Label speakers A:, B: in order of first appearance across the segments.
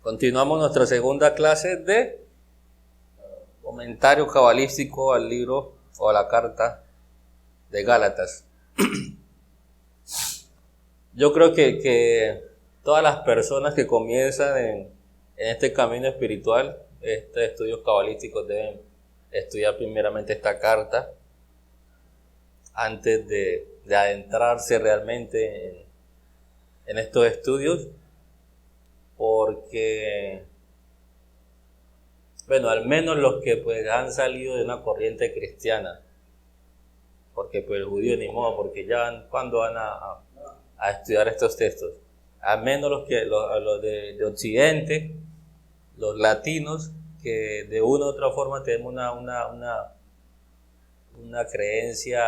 A: Continuamos nuestra segunda clase de comentario cabalístico al libro o a la carta de Gálatas. Yo creo que todas las personas que comienzan en este camino espiritual, estudios cabalísticos, deben estudiar primeramente esta carta antes de adentrarse realmente en estos estudios, porque, bueno, al menos los que pues han salido de una corriente cristiana, porque pues el judío ni modo, porque ya cuando van a estudiar estos textos, al menos los de Occidente, los latinos, que de una u otra forma tenemos una creencia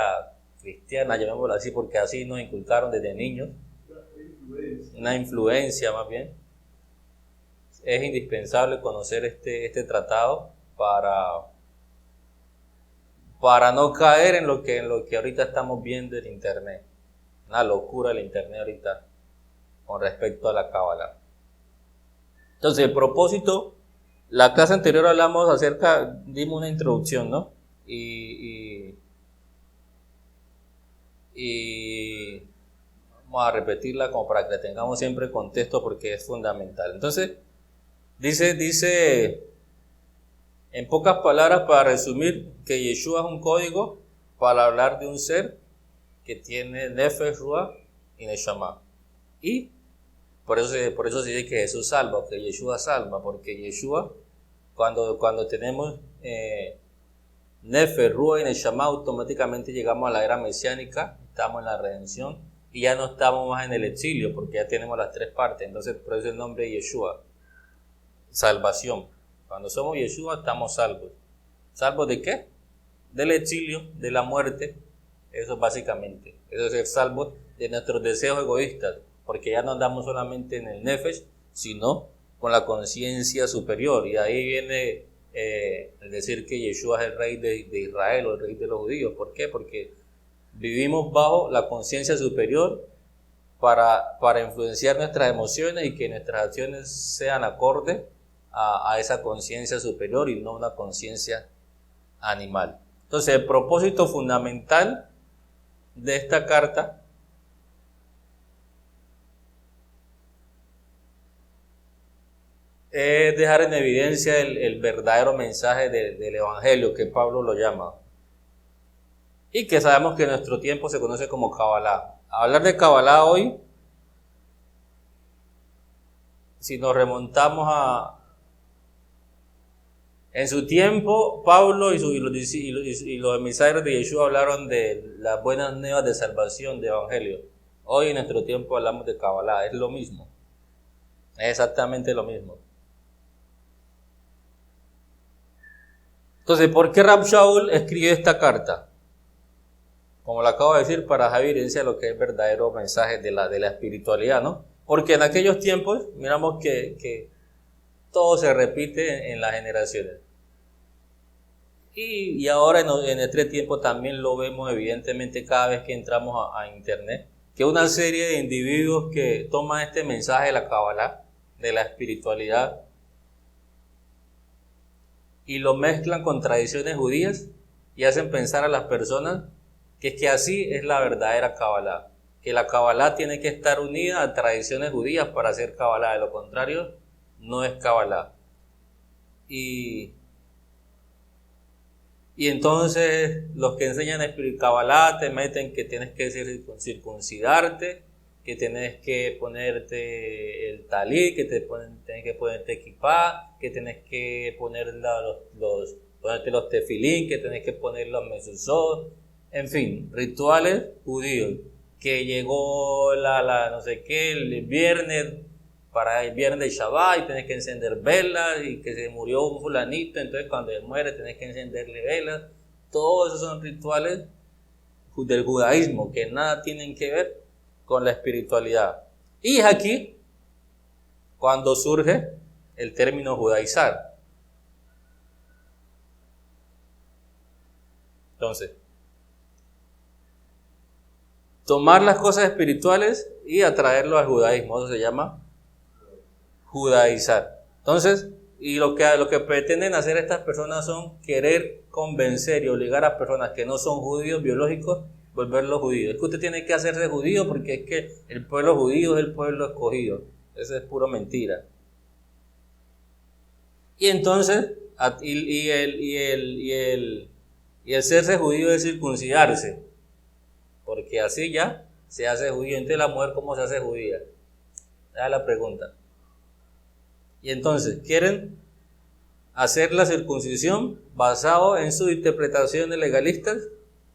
A: cristiana, llamémoslo así, porque así nos inculcaron desde niños, una influencia más bien. Es indispensable conocer este tratado para no caer en lo que ahorita estamos viendo en internet. Una locura el internet ahorita con respecto a la cábala. Entonces, el propósito, la clase anterior hablamos dimos una introducción, ¿no? Y vamos a repetirla como para que tengamos siempre contexto porque es fundamental. Entonces, dice en pocas palabras, para resumir, que Yeshua es un código para hablar de un ser que tiene Nefesh, Ruach y Neshama. Y por eso se dice que Jesús salva, que Yeshua salva, porque Yeshua, cuando tenemos Nefesh, Ruach y Neshama, automáticamente llegamos a la era mesiánica, estamos en la redención y ya no estamos más en el exilio, porque ya tenemos las tres partes. Entonces, por eso el nombre de Yeshua, salvación. Cuando somos Yeshua estamos salvos. ¿Salvos de qué? Del exilio, de la muerte. Eso básicamente. Eso es ser salvos de nuestros deseos egoístas. Porque ya no andamos solamente en el Nefesh, sino con la conciencia superior. Y ahí viene el decir que Yeshua es el rey de Israel o el rey de los judíos. ¿Por qué? Porque vivimos bajo la conciencia superior para influenciar nuestras emociones y que nuestras acciones sean acordes a esa conciencia superior y no una conciencia animal. Entonces, el propósito fundamental de esta carta es dejar en evidencia el verdadero mensaje del Evangelio, que Pablo lo llama, y que sabemos que en nuestro tiempo se conoce como Kabbalah. Hablar de Kabbalah hoy, si nos remontamos en su tiempo, Pablo y los emisarios de Yeshua hablaron de las buenas nuevas de salvación, de evangelio. Hoy en nuestro tiempo hablamos de Kabbalah, es lo mismo. Es exactamente lo mismo. Entonces, ¿por qué Rab Shaul escribió esta carta? Como lo acabo de decir, para dejar evidencia de lo que es el verdadero mensaje de la espiritualidad, ¿no? Porque en aquellos tiempos, miramos que todo se repite en las generaciones. Y ahora en este tiempo también lo vemos evidentemente cada vez que entramos a internet, que una serie de individuos que toman este mensaje de la Kabbalah, de la espiritualidad, y lo mezclan con tradiciones judías y hacen pensar a las personas que es que así es la verdadera Kabbalah, que la Kabbalah tiene que estar unida a tradiciones judías para ser Kabbalah, de lo contrario no es Kabbalah. Y entonces los que enseñan Kabbalah te meten que tienes que circuncidarte, que tienes que ponerte el talí, que tienes que ponerte equipá, que tienes que ponerte los tefilín, que tienes que poner los mezuzot, en fin, rituales judíos. Que llegó no sé qué, el viernes, para el viernes de Shabbat, y tenés que encender velas, y que se murió un fulanito, entonces cuando él muere tenés que encenderle velas. Todos esos son rituales del judaísmo que nada tienen que ver con la espiritualidad. Y es aquí cuando surge el término judaizar. Entonces, tomar las cosas espirituales y atraerlo al judaísmo, eso se llama judaizar. Entonces, y lo que pretenden hacer estas personas son querer convencer y obligar a personas que no son judíos biológicos, volverlos judíos. Es que usted tiene que hacerse judío porque es que el pueblo judío es el pueblo escogido. Eso es puro mentira. Y entonces, y el serse judío es circuncidarse, porque así ya se hace judío. Entonces la mujer, ¿cómo se hace judía? Esa es la pregunta. Y entonces quieren hacer la circuncisión basado en sus interpretaciones legalistas,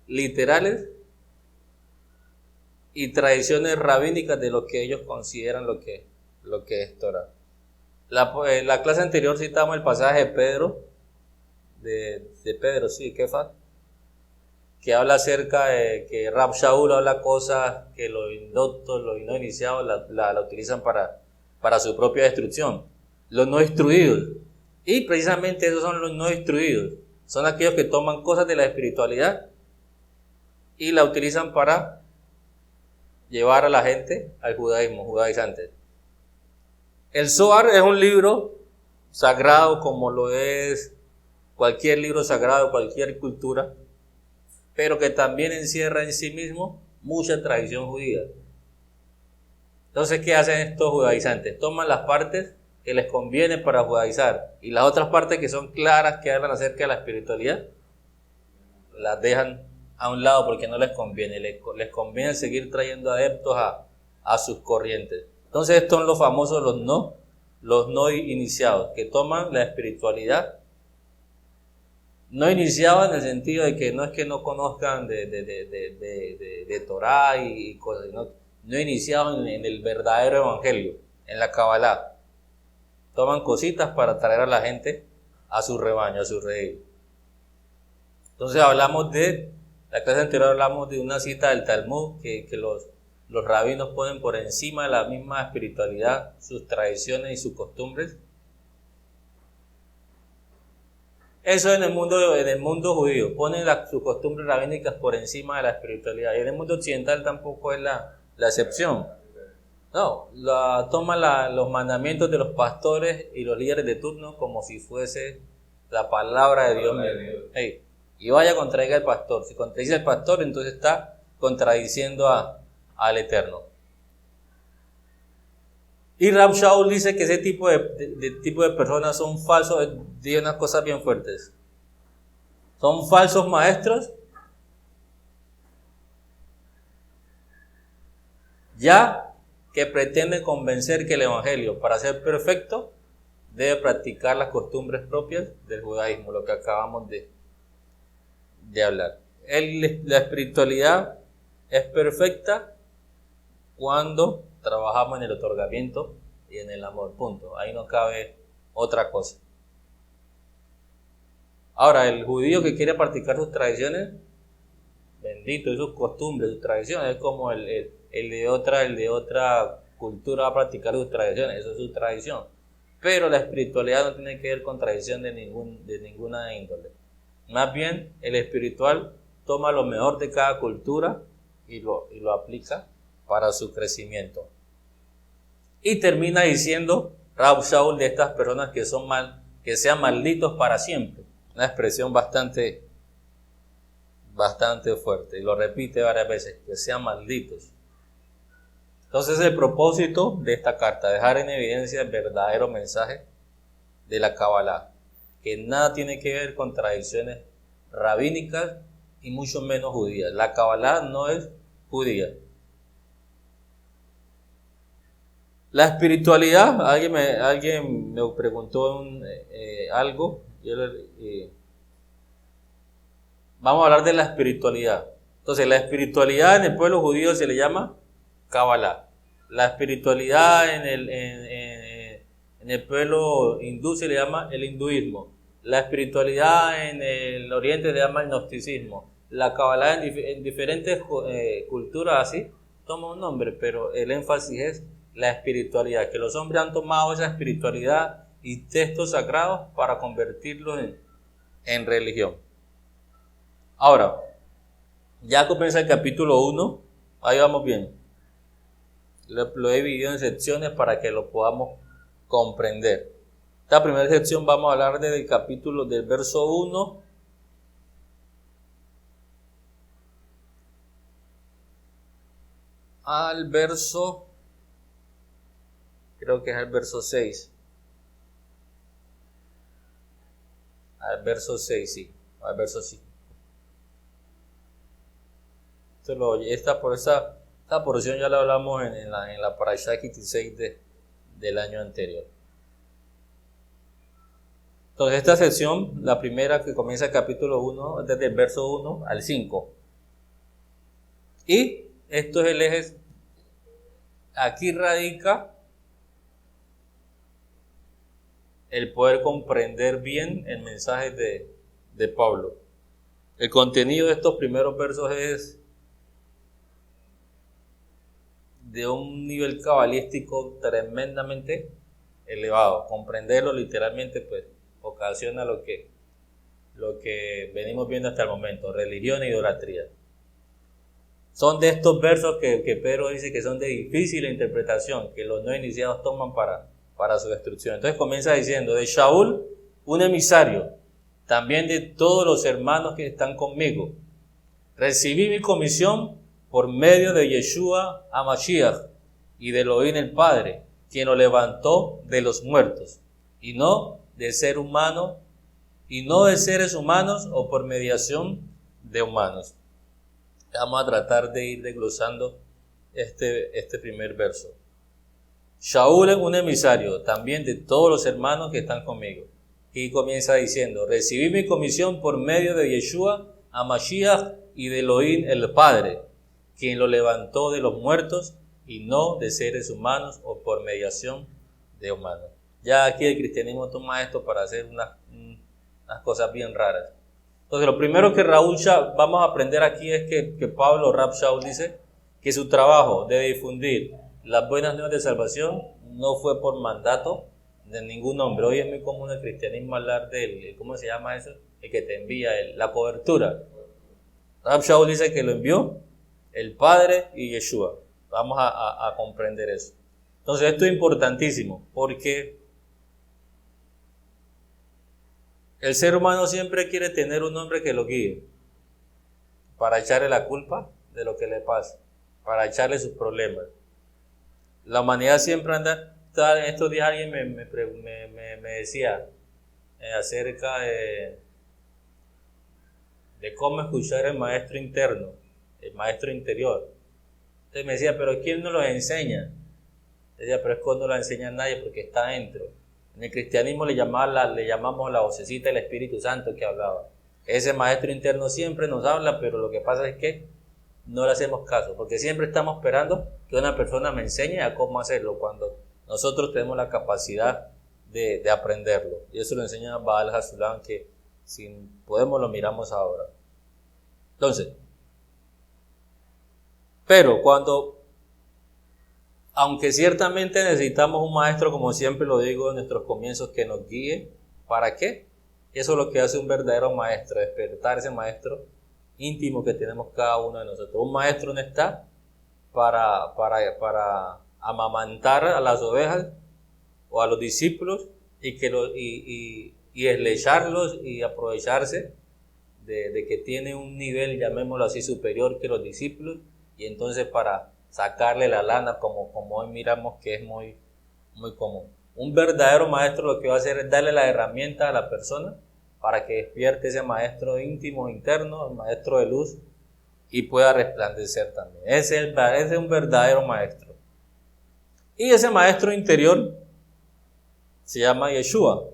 A: literales y tradiciones rabínicas de lo que ellos consideran lo que es Torah. La clase anterior citamos el pasaje de Pedro, de Pedro, sí, Kefas, que habla acerca de que Rab Shaul habla cosas que los indoctos, los no iniciados la utilizan para su propia destrucción. Los no instruidos. Y precisamente esos son los no instruidos. Son aquellos que toman cosas de la espiritualidad y la utilizan para llevar a la gente al judaísmo, judaizante. El Zohar es un libro sagrado como lo es cualquier libro sagrado, cualquier cultura, pero que también encierra en sí mismo mucha tradición judía. Entonces, ¿qué hacen estos judaizantes? Toman las partes que les conviene para judaizar y las otras partes que son claras, que hablan acerca de la espiritualidad, las dejan a un lado porque no les conviene. Les conviene seguir trayendo adeptos a sus corrientes. Entonces estos son los famosos los no iniciados, que toman la espiritualidad no iniciados en el sentido de que no es que no conozcan de Torah y cosas, no iniciados en el verdadero evangelio, en la Kabbalah. Toman cositas para traer a la gente a su rebaño, a su redil. Entonces la clase anterior hablamos de una cita del Talmud que los rabinos ponen por encima de la misma espiritualidad sus tradiciones y sus costumbres. Eso en el mundo judío, ponen sus costumbres rabínicas por encima de la espiritualidad. Y en el mundo occidental tampoco es la excepción. No, toma los mandamientos de los pastores y los líderes de turno como si fuese la palabra de Dios mismo. Hey, y vaya contradiga al pastor. Si contradice al pastor, entonces está contradiciendo al Eterno. Y Rab Shaul dice que ese tipo de personas son falsos. Dice unas cosas bien fuertes. Son falsos maestros. Ya que pretenden convencer que el evangelio, para ser perfecto, debe practicar las costumbres propias del judaísmo, lo que acabamos de hablar. La espiritualidad es perfecta cuando trabajamos en el otorgamiento y en el amor, punto. Ahí no cabe otra cosa. Ahora, el judío que quiere practicar sus tradiciones, bendito, y sus costumbres, sus tradiciones, es como el de otra cultura va a practicar sus tradiciones, eso es su tradición. Pero la espiritualidad no tiene que ver con tradición de ninguna índole. Más bien, el espiritual toma lo mejor de cada cultura y lo aplica para su crecimiento. Y termina diciendo Rab Shaul de estas personas que sean malditos para siempre. Una expresión bastante fuerte, y lo repite varias veces, que sean malditos. Entonces el propósito de esta carta, dejar en evidencia el verdadero mensaje de la Kabbalah, que nada tiene que ver con tradiciones rabínicas y mucho menos judías. La Kabbalah no es judía. La espiritualidad, alguien me preguntó algo, vamos a hablar de la espiritualidad. Entonces la espiritualidad en el pueblo judío se le llama Kabbalah. La espiritualidad en el pueblo hindú se le llama el hinduismo. La espiritualidad en el oriente se llama el gnosticismo. La Kabbalah en diferentes culturas así toma un nombre, pero el énfasis es la espiritualidad, que los hombres han tomado esa espiritualidad y textos sagrados para convertirlos en religión. Ahora, ya comienza el capítulo 1, ahí vamos bien. Lo he dividido en secciones para que lo podamos comprender. Esta primera sección vamos a hablar del capítulo del verso 1 al verso, creo que es el verso 6. Al verso 6, sí. Al verso 5. Esta porción ya la hablamos en la Parashá 16 del año anterior. Entonces, esta sección, la primera que comienza el capítulo 1, desde el verso 1 al 5. Y esto es el eje. Aquí radica el poder comprender bien el mensaje de Pablo. El contenido de estos primeros versos es de un nivel cabalístico tremendamente elevado. Comprenderlo literalmente pues ocasiona lo que venimos viendo hasta el momento, religión e idolatría. Son de estos versos que Pedro dice que son de difícil interpretación, que los no iniciados toman para su destrucción. Entonces comienza diciendo, de Shaul, un emisario, también de todos los hermanos que están conmigo. Recibí mi comisión por medio de Yeshua HaMashiach y de Elohim el Padre, quien lo levantó de los muertos, y no de seres humanos o por mediación de humanos. Vamos a tratar de ir desglosando este primer verso. Shaul es un emisario, también de todos los hermanos que están conmigo. Y comienza diciendo, recibí mi comisión por medio de Yeshua HaMashiach y de Elohim el Padre, quien lo levantó de los muertos y no de seres humanos o por mediación de humanos. Ya aquí el cristianismo toma esto para hacer unas cosas bien raras. Entonces lo primero que vamos a aprender aquí es que Pablo Rab Shaul dice que su trabajo de difundir las buenas nuevas de salvación no fue por mandato de ningún hombre. Hoy es muy común en el cristianismo hablar del, ¿cómo se llama eso? El que te envía, la cobertura. Rab Shaul dice que lo envió el Padre y Yeshua. Vamos a comprender eso. Entonces esto es importantísimo porque el ser humano siempre quiere tener un hombre que lo guíe para echarle la culpa de lo que le pasa, para echarle sus problemas. La humanidad siempre anda. Estos días alguien me decía acerca de cómo escuchar el maestro interno, el maestro interior. Entonces me decía, pero ¿quién nos lo enseña? Decía, pero es que no lo enseña nadie porque está dentro. En el cristianismo le llamamos la vocecita del Espíritu Santo que hablaba. Ese maestro interno siempre nos habla, pero lo que pasa es que no le hacemos caso, porque siempre estamos esperando que una persona me enseñe a cómo hacerlo, cuando nosotros tenemos la capacidad de aprenderlo. Y eso lo enseña Baal Hasulam, que si podemos lo miramos ahora. Entonces, pero aunque ciertamente necesitamos un maestro, como siempre lo digo en nuestros comienzos, que nos guíe, ¿para qué? Eso es lo que hace un verdadero maestro, despertar ese maestro íntimo que tenemos cada uno de nosotros. Un maestro no está para amamantar a las ovejas o a los discípulos y eslecharlos y aprovecharse de que tiene un nivel, llamémoslo así, superior que los discípulos, y entonces para sacarle la lana, como hoy miramos que es muy, muy común. Un verdadero maestro lo que va a hacer es darle la herramienta a la persona para que despierte ese maestro íntimo interno, el maestro de luz, y pueda resplandecer también. Ese es un verdadero maestro. Y ese maestro interior se llama Yeshua.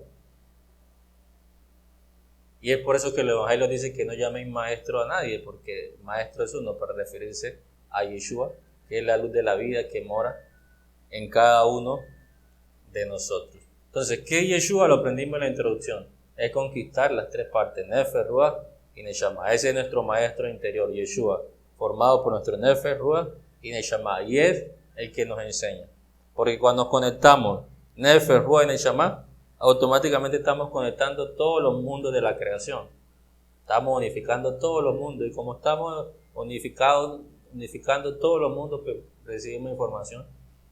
A: Y es por eso que el Evangelio dice que no llamen maestro a nadie, porque maestro es uno, para referirse a Yeshua, que es la luz de la vida que mora en cada uno de nosotros. Entonces, ¿qué es Yeshua? Lo aprendimos en la introducción. Es conquistar las tres partes, Nefer, Ruach y Neshama. Ese es nuestro maestro interior, Yeshua, formado por nuestro Nefer, Ruach y Neshama. Y es el que nos enseña. Porque cuando nos conectamos Nefer, Ruach y Neshama, automáticamente estamos conectando todos los mundos de la creación. Estamos unificando todos los mundos. Y como estamos unificando todos los mundos, recibimos información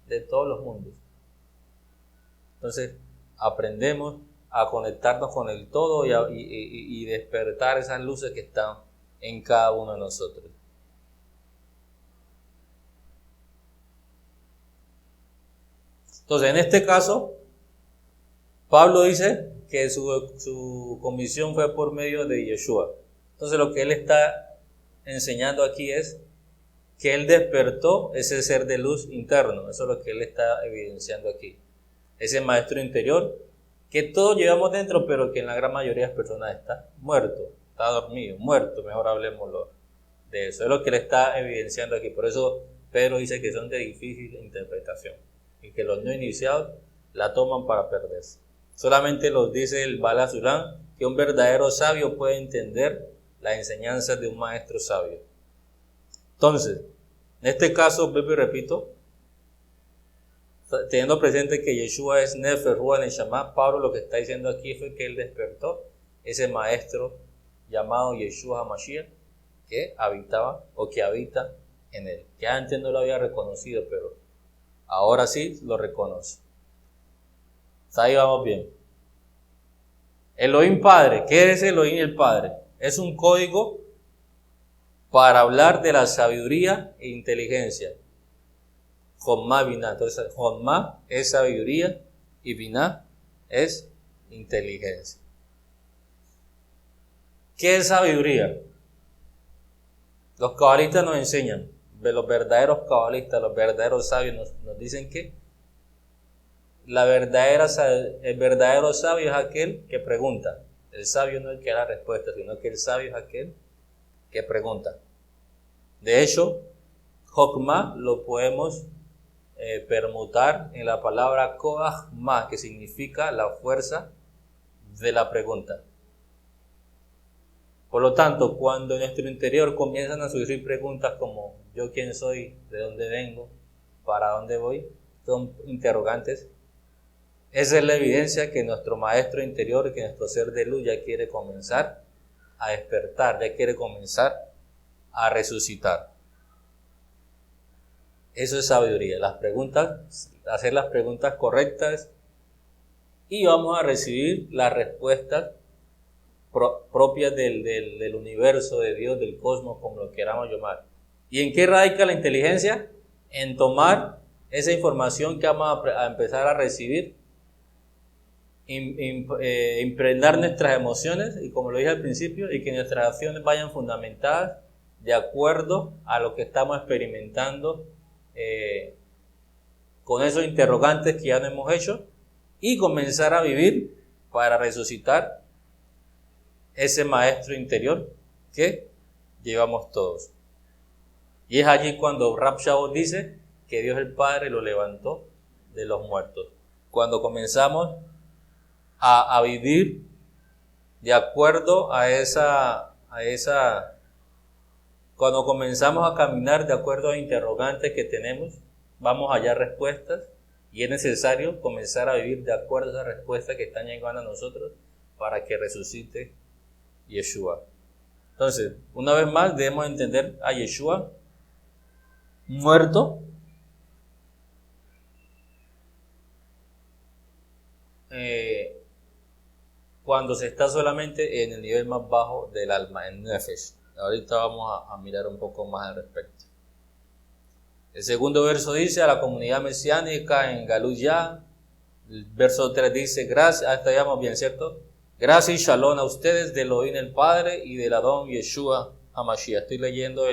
A: de todos los mundos. Entonces, aprendemos a conectarnos con el todo y despertar esas luces que están en cada uno de nosotros. Entonces, en este caso, Pablo dice que su comisión fue por medio de Yeshua. Entonces, lo que él está enseñando aquí es que él despertó ese ser de luz interno. Eso es lo que él está evidenciando aquí. Ese maestro interior que todos llevamos dentro, pero que en la gran mayoría de las personas está muerto, está dormido, muerto, mejor hablemoslo de eso. Es lo que él está evidenciando aquí. Por eso Pedro dice que son de difícil interpretación y que los no iniciados la toman para perderse. Solamente los dice el Bala Surán que un verdadero sabio puede entender las enseñanzas de un maestro sabio. Entonces, en este caso, vuelvo y repito, teniendo presente que Yeshua es Nefer, Ruach, Neshama, Pablo lo que está diciendo aquí fue que él despertó ese maestro llamado Yeshua HaMashiach que habitaba o que habita en él, que antes no lo había reconocido, pero ahora sí lo reconoce. Hasta ahí vamos bien. Elohim Padre, ¿qué es Elohim el Padre? Es un código para hablar de la sabiduría e inteligencia. Jomá, Binah. Entonces, Jomá es sabiduría y Binah es inteligencia. ¿Qué es sabiduría? Los cabalistas nos enseñan, los verdaderos cabalistas, los verdaderos sabios nos dicen que el verdadero sabio es aquel que pregunta. El sabio no es el que da la respuesta, sino que el sabio es aquel que pregunta. De hecho, Jokma lo podemos permutar en la palabra Koach Ma, que significa la fuerza de la pregunta. Por lo tanto, cuando en nuestro interior comienzan a surgir preguntas como ¿yo quién soy? ¿De dónde vengo? ¿Para dónde voy? Son interrogantes. Esa es la evidencia que nuestro maestro interior, que nuestro ser de luz ya quiere comenzar a despertar, ya quiere comenzar a resucitar. Eso es sabiduría, las preguntas, hacer las preguntas correctas y vamos a recibir las respuestas propias del universo, de Dios, del cosmos, como lo queramos llamar. ¿Y en qué radica la inteligencia? En tomar esa información que vamos a empezar a recibir, impregnar nuestras emociones y como lo dije al principio, y que nuestras acciones vayan fundamentadas de acuerdo a lo que estamos experimentando con esos interrogantes que ya no hemos hecho y comenzar a vivir para resucitar ese maestro interior que llevamos todos. Y es allí cuando Rab Shaul dice que Dios el Padre lo levantó de los muertos. Cuando comenzamos a vivir de acuerdo cuando comenzamos a caminar de acuerdo a interrogantes que tenemos, vamos a hallar respuestas y es necesario comenzar a vivir de acuerdo a esas respuestas que están llegando a nosotros para que resucite Yeshua. Entonces, una vez más debemos entender a Yeshua muerto, cuando se está solamente en el nivel más bajo del alma, en Nefesh. Ahorita vamos a mirar un poco más al respecto. El segundo verso dice a la comunidad mesiánica en Galuyá. El verso 3 dice, gracias, hasta allá vamos bien, ¿cierto? Gracias y shalom a ustedes del Elohim el Padre y del Adón Yeshua HaMashiach. Estoy leyendo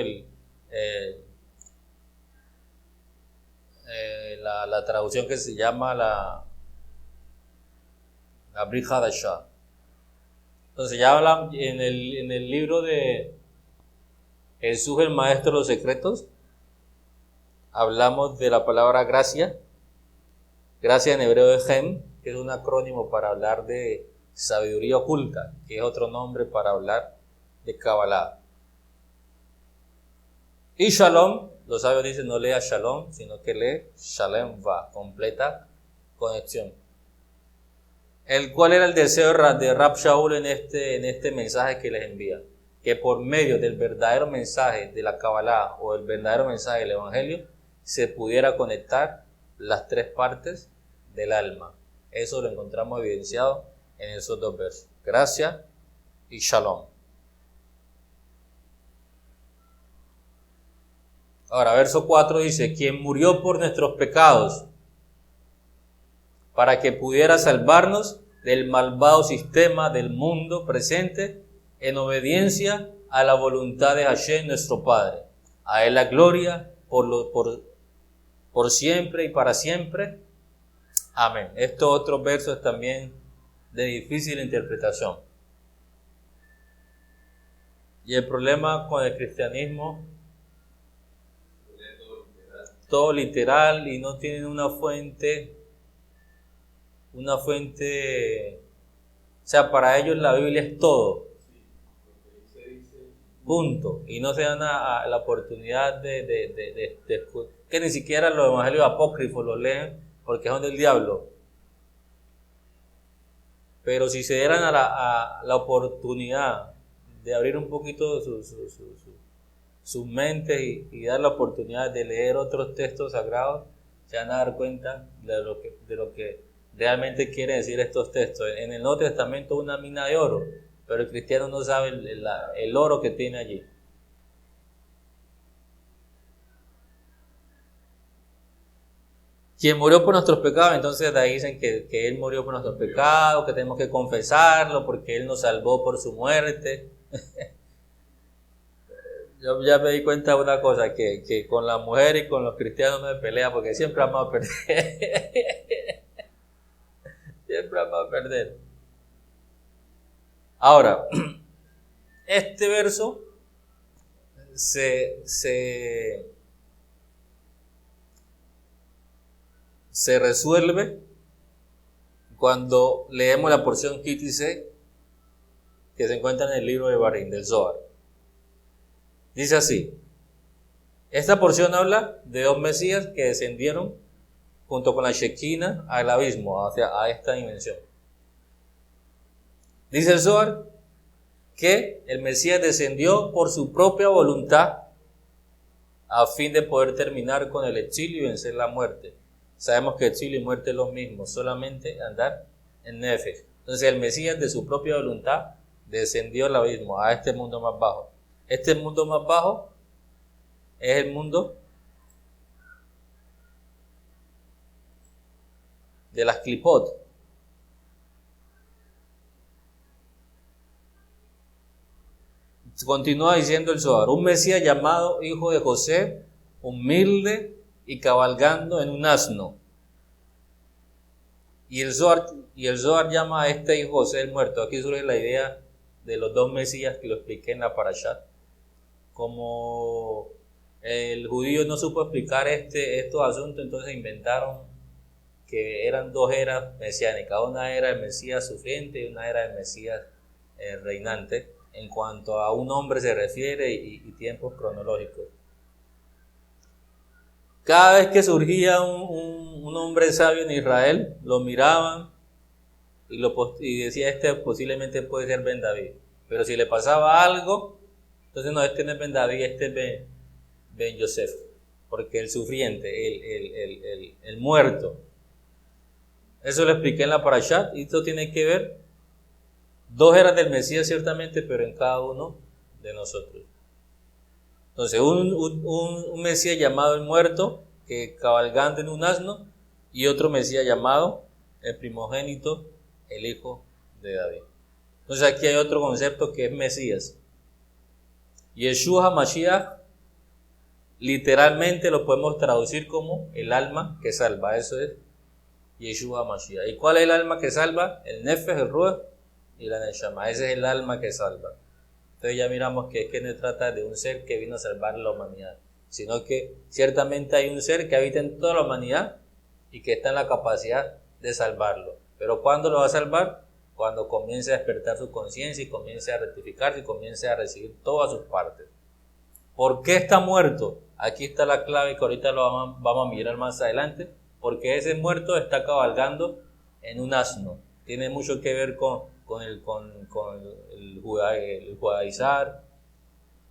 A: la traducción que se llama la Brit Hadashah. Entonces ya hablan en el libro de Jesús el Maestro de los Secretos, hablamos de la palabra gracia. Gracia en hebreo es Gem, que es un acrónimo para hablar de sabiduría oculta, que es otro nombre para hablar de Kabbalah. Y Shalom, los sabios dicen no lea Shalom, sino que lee Shalem Va, completa conexión. ¿Cuál era el deseo de Rab Shaul en este mensaje que les envía? Que por medio del verdadero mensaje de la Kabbalah o el verdadero mensaje del Evangelio se pudiera conectar las tres partes del alma. Eso lo encontramos evidenciado en esos dos versos. Gracia y shalom. Ahora, verso 4 dice, quien murió por nuestros pecados, para que pudiera salvarnos del malvado sistema del mundo presente, en obediencia a la voluntad de Hashem, nuestro Padre. A Él la gloria por siempre y para siempre. Amén. Estos otros versos también de difícil interpretación. Y el problema con el cristianismo, todo literal y no tienen una fuente, o sea, para ellos la Biblia es todo. Punto. Y no se dan la oportunidad de que ni siquiera los evangelios apócrifos los leen porque son del diablo. Pero si se dieran a la oportunidad de abrir un poquito sus mentes y dar la oportunidad de leer otros textos sagrados, se van a dar cuenta de lo que realmente quieren decir estos textos. En el Nuevo Testamento una mina de oro, pero el cristiano no sabe el oro que tiene allí. Quien murió por nuestros pecados, entonces de ahí dicen que Él murió por nuestros pecados, que tenemos que confesarlo porque Él nos salvó por su muerte. Yo ya me di cuenta de una cosa, que con la mujer y con los cristianos me pelea porque siempre vamos a perder. Siempre vamos a perder. Ahora, este verso se resuelve cuando leemos la porción Kitise que se encuentra en el libro de Barín, del Zohar. Dice así: esta porción habla de dos Mesías que descendieron junto con la Shekinah al abismo, a esta dimensión. Dice el Zohar que el Mesías descendió por su propia voluntad a fin de poder terminar con el exilio y vencer la muerte. Sabemos que exilio y muerte es lo mismo, solamente andar en Nefesh. Entonces el Mesías de su propia voluntad descendió al abismo, a este mundo más bajo. Este mundo más bajo es el mundo de las Klipot. Continúa diciendo el Zohar: un Mesías llamado hijo de José, humilde y cabalgando en un asno. Y el Zohar llama a este hijo José el muerto. Aquí surge la idea de los dos Mesías que lo expliqué en la Parashat. Como el judío no supo explicar estos asuntos, entonces inventaron que eran dos eras mesiánicas. Una era el Mesías sufriente y una era el Mesías reinante, en cuanto a un hombre se refiere y tiempos cronológicos. Cada vez que surgía un hombre sabio en Israel, lo miraban y decía: este posiblemente puede ser Ben David. Pero si le pasaba algo, entonces no, este no es Ben David, este es Ben Yosef, porque el sufriente, el muerto. Eso lo expliqué en la Parashat, y esto tiene que ver, dos eras del Mesías ciertamente, pero en cada uno de nosotros. Entonces un Mesías llamado el muerto, que cabalgando en un asno, y otro Mesías llamado el primogénito, el hijo de David. Entonces aquí hay otro concepto que es Mesías. Yeshua HaMashiach literalmente lo podemos traducir como el alma que salva. Eso es Yeshua HaMashiach. ¿Y cuál es el alma que salva? El Nefesh, el Ruach y la Neshama. Ese es el alma que salva. Entonces ya miramos que no se trata de un ser que vino a salvar la humanidad, sino que ciertamente hay un ser que habita en toda la humanidad y que está en la capacidad de salvarlo. Pero ¿cuándo lo va a salvar? Cuando comience a despertar su conciencia y comience a rectificarse y comience a recibir todas sus partes. ¿Por qué está muerto? Aquí está la clave que ahorita lo vamos a mirar más adelante. Porque ese muerto está cabalgando en un asno. Tiene mucho que ver con el judaizar.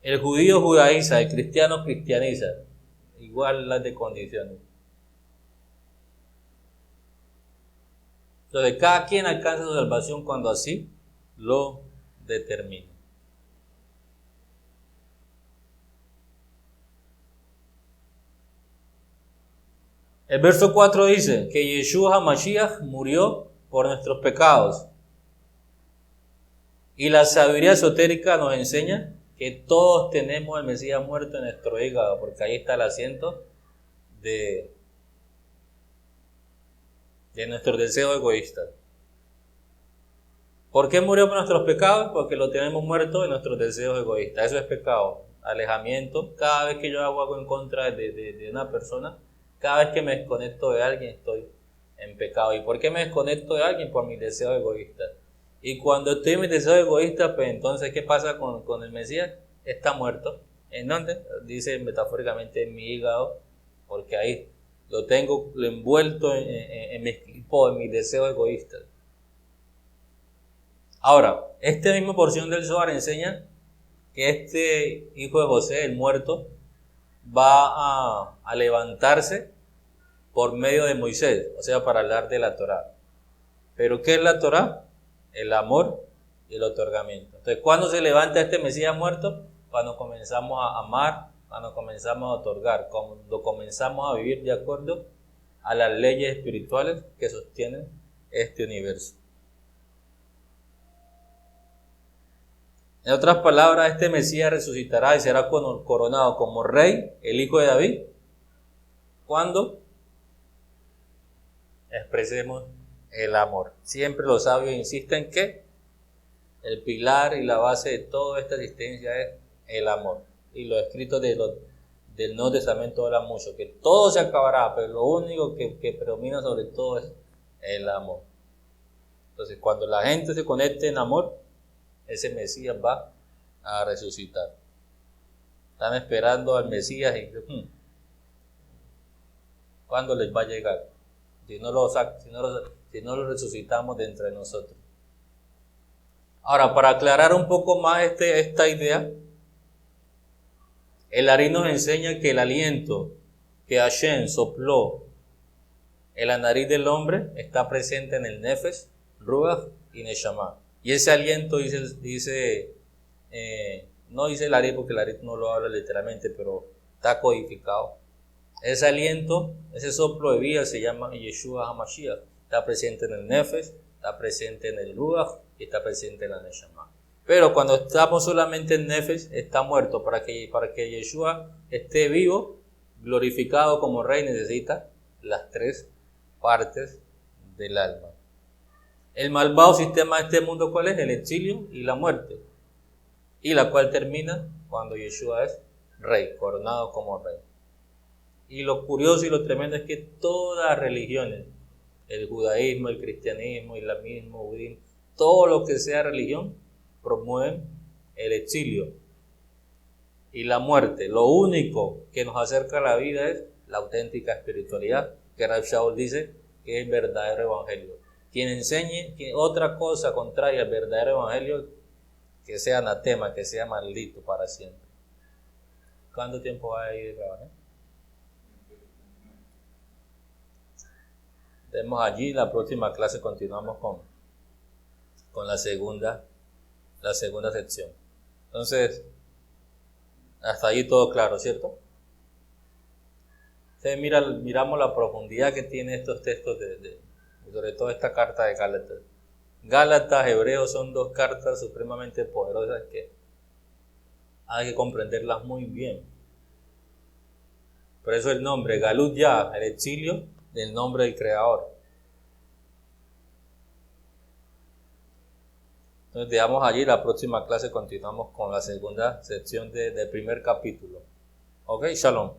A: El judío judaiza, el cristiano cristianiza. Igual las de condiciones. Entonces, cada quien alcanza su salvación cuando así lo determina. El verso 4 dice que Yeshua HaMashiach murió por nuestros pecados. Y la sabiduría esotérica nos enseña que todos tenemos al Mesías muerto en nuestro hígado, porque ahí está el asiento de nuestros deseos egoístas. ¿Por qué murió por nuestros pecados? Porque lo tenemos muerto en nuestros deseos egoístas. Eso es pecado, alejamiento. Cada vez que yo hago algo en contra de una persona, cada vez que me desconecto de alguien, estoy en pecado. ¿Y por qué me desconecto de alguien? Por mis deseos egoístas. Y cuando estoy en mis deseos egoístas, pues entonces, ¿qué pasa con el Mesías? Está muerto. ¿En dónde? Dice metafóricamente en mi hígado, porque ahí lo tengo envuelto en mi equipo, en mis deseos egoístas. Ahora, esta misma porción del Zohar enseña que este hijo de José, el muerto, va a levantarse por medio de Moisés, o sea, para hablar de la Torá. ¿Pero qué es la Torá? El amor y el otorgamiento. Entonces, ¿cuándo se levanta este Mesías muerto? Cuando comenzamos a amar, cuando comenzamos a otorgar, cuando comenzamos a vivir de acuerdo a las leyes espirituales que sostienen este universo. En otras palabras, este Mesías resucitará y será coronado como rey, el hijo de David, cuando expresemos el amor. Siempre los sabios insisten que el pilar y la base de toda esta existencia es el amor. Y los escritos del Nuevo Testamento hablan mucho, que todo se acabará, pero lo único que predomina sobre todo es el amor. Entonces, cuando la gente se conecte en amor, ese Mesías va a resucitar. Están esperando al Mesías y ¿cuándo les va a llegar? Si no lo resucitamos de entre nosotros. Ahora, para aclarar un poco más esta idea, el Ari nos enseña que el aliento que Hashem sopló en la nariz del hombre está presente en el Nefesh, Ruach y Neshama. Y ese aliento no dice el Ari porque el Ari no lo habla literalmente, pero está codificado. Ese aliento, ese soplo de vida se llama Yeshua HaMashiach. Está presente en el Nefesh, está presente en el Ruach y está presente en la Neshama. Pero cuando estamos solamente en Nefesh, está muerto. Para que Yeshua esté vivo, glorificado como rey, necesita las tres partes del alma. El malvado sistema de este mundo, ¿cuál es? El exilio y la muerte. Y la cual termina cuando Yeshua es rey, coronado como rey. Y lo curioso y lo tremendo es que todas las religiones, el judaísmo, el cristianismo, el islamismo, budismo, todo lo que sea religión, promueven el exilio y la muerte. Lo único que nos acerca a la vida es la auténtica espiritualidad, que Rav Shaul dice que es el verdadero evangelio. Quien enseñe que otra cosa contraria al verdadero evangelio, que sea anatema, que sea maldito para siempre. ¿Cuánto tiempo va a ir grabando? Vemos allí, la próxima clase continuamos con la segunda sección. Entonces, hasta allí todo claro, ¿cierto? Entonces, miramos la profundidad que tiene estos textos, sobre todo esta carta de Gálatas. Gálatas, Hebreos son dos cartas supremamente poderosas que hay que comprenderlas muy bien. Por eso el nombre, Galut Ya, el exilio, del nombre del Creador. Entonces dejamos allí, la próxima clase continuamos con la segunda sección del primer capítulo. Ok, Shalom.